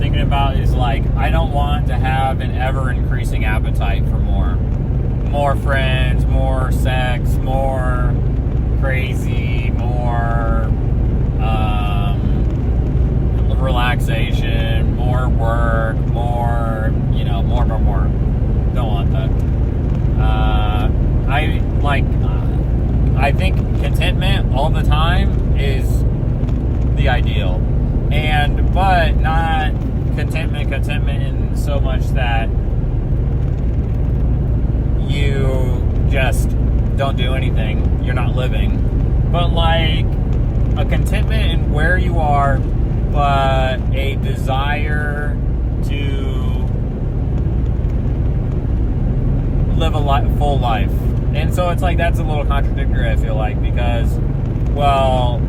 thinking about is like, I don't want to have an ever increasing appetite for more friends, more sex, more crazy, more relaxation, more work, more, more. Don't want that. I think contentment all the time is the ideal, but not contentment in so much that you just don't do anything. You're not living, but like a contentment in where you are, but a desire to live a full life. And so it's like, that's a little contradictory, I feel like, because, well,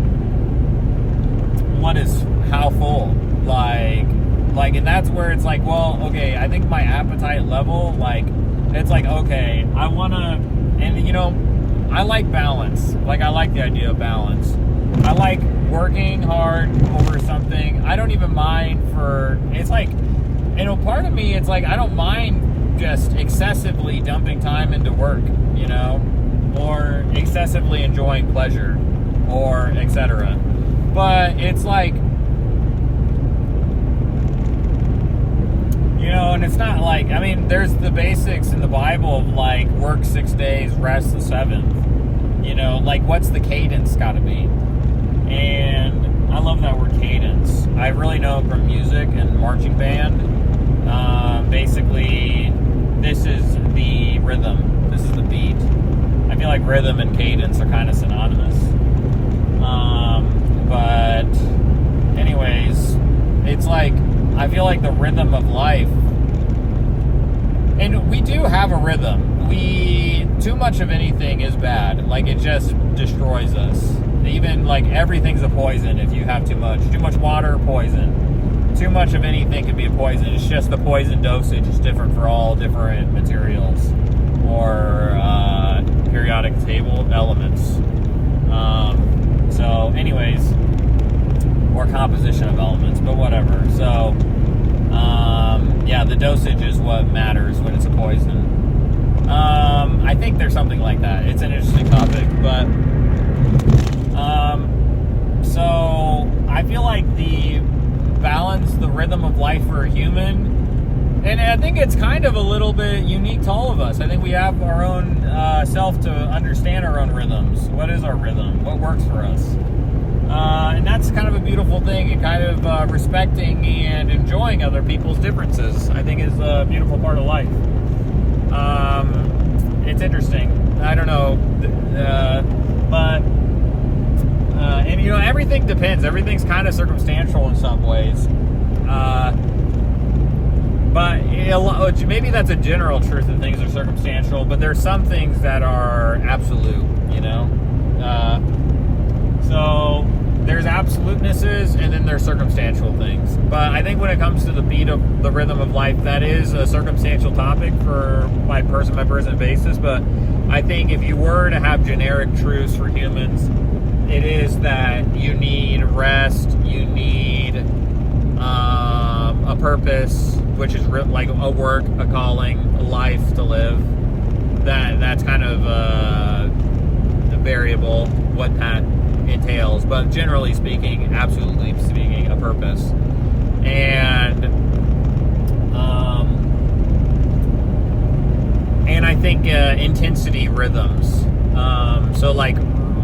what is how full? Like, and that's where it's like, well, okay, I think my appetite level, like, it's like, okay, I want to, and I like balance. Like, I like the idea of balance. I like working hard over something. I don't even mind it's like, part of me, it's like, I don't mind just excessively dumping time into work, or excessively enjoying pleasure, or etc. But it's like, and it's not like, there's the basics in the Bible of like, work 6 days, rest the 7th. Like, what's the cadence gotta be? And I love that word, cadence. I really know it from music and marching band. Basically, this is the rhythm. This is the beat. I feel like rhythm and cadence are kind of synonymous. But anyways, it's like, I feel like the rhythm of life, and we do have a rhythm. Too much of anything is bad. Like, it just destroys us. Even like, everything's a poison if you have too much. Too much water, poison. Too much of anything can be a poison. It's just the poison dosage is different for all different materials or periodic table elements. So anyways, or composition of elements, but whatever. So yeah, the dosage is what matters when it's a poison. I think there's something like that. It's an interesting topic, but so I feel like the balance, the rhythm of life for a human, and I think it's kind of a little bit unique to all of us. I think we have our own self to understand our own rhythms. What is our rhythm? What works for us? And that's kind of a beautiful thing, and kind of respecting and enjoying other people's differences, I think, is a beautiful part of life. It's interesting. I don't know, but and everything depends. Everything's kind of circumstantial in some ways. But maybe that's a general truth that things are circumstantial, but there's some things that are absolute, so there's absolutenesses, and then there's circumstantial things. But I think when it comes to the beat of the rhythm of life, that is a circumstantial topic for my person basis. But I think if you were to have generic truths for humans, it is that you need rest, you need a purpose, which is like a work, a calling, a life to live. That's kind of a variable, what that entails, but generally speaking, absolutely speaking, a purpose. And I think intensity rhythms. So like,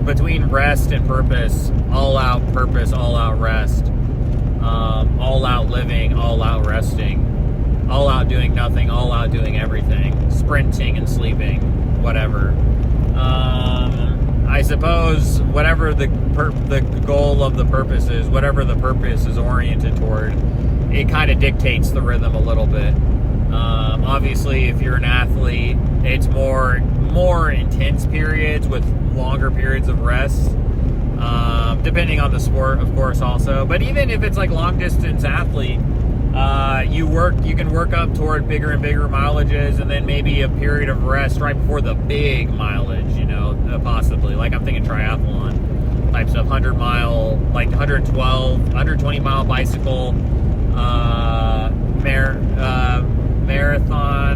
between rest and purpose, all out purpose, all out rest, all out living, all out resting, all out doing nothing, all out doing everything, sprinting and sleeping, whatever. I suppose whatever the goal of the purpose is, whatever the purpose is oriented toward, it kind of dictates the rhythm a little bit. Obviously, if you're an athlete, it's more intense periods with longer periods of rest, depending on the sport, of course, also. But even if it's like long distance athlete, you can work up toward bigger and bigger mileages, and then maybe a period of rest right before the big mileage, possibly. Like, I'm thinking triathlon types of 100 mile, like 120 mile bicycle, marathon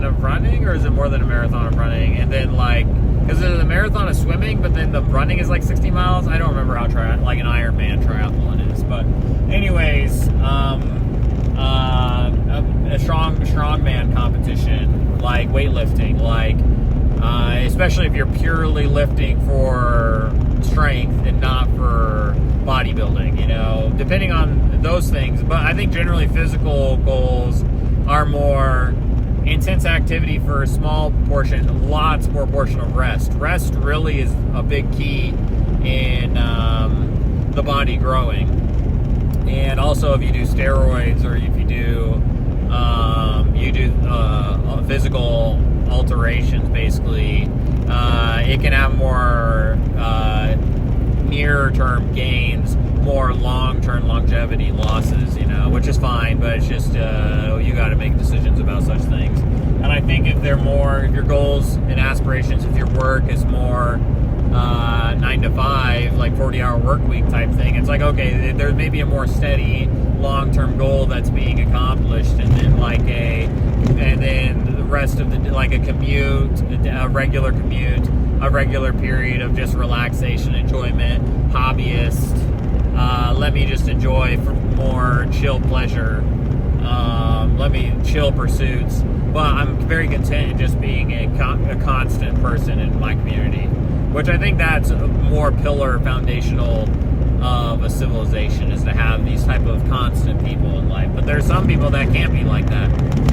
of running, or is it more than a marathon of running? And then like, because there's a marathon of swimming, but then the running is like 60 miles. I don't remember how like an Ironman triathlon is, but anyways, a strongman competition, like weightlifting, like especially if you're purely lifting for strength and not for bodybuilding, you know, depending on those things. But I think generally physical goals are more intense activity for a small portion, lots more portion of rest. Rest really is a big key in the body growing. And also, if you do steroids, or if you do physical alterations, basically, it can have more near-term gains, more long-term longevity losses, you know, which is fine, but it's just you got to make decisions about such things. And I think if your goals and aspirations, if your work is more 9 to 5, like 40-hour work week type thing, it's like, okay, there's maybe a more steady long-term goal that's being accomplished, and then the rest of the, like a commute, a regular commute, a regular period of just relaxation, enjoyment, hobbyist, let me just enjoy for more chill pleasure, let me chill pursuits. But I'm very content in just being a constant person in my community, which I think that's a more pillar foundational of a civilization, is to have these type of constant people in life. But there's some people that can't be like that.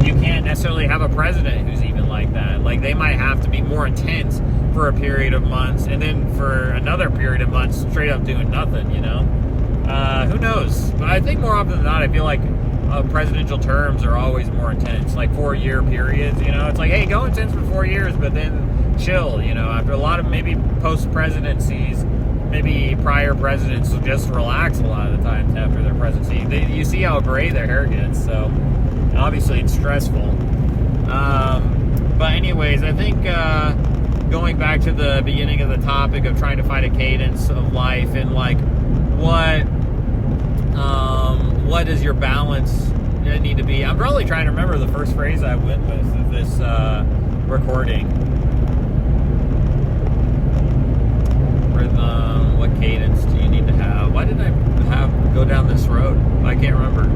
You can't necessarily have a president who's even like that. Like, they might have to be more intense for a period of months, and then for another period of months straight up doing nothing, you know? Who knows? But I think more often than not, I feel like presidential terms are always more intense, like 4-year periods, you know? It's like, hey, go intense for 4 years, but then chill, you know? After a lot of maybe post-presidencies, maybe prior presidents will just relax a lot of the times after their presidency. You see how gray their hair gets, so obviously it's stressful. But anyways, I think going back to the beginning of the topic of trying to find a cadence of life, and like what does your balance need to be? I'm probably trying to remember the first phrase I went with of this recording. Rhythm, what cadence do you need to have? Why did I go down this road? I can't remember.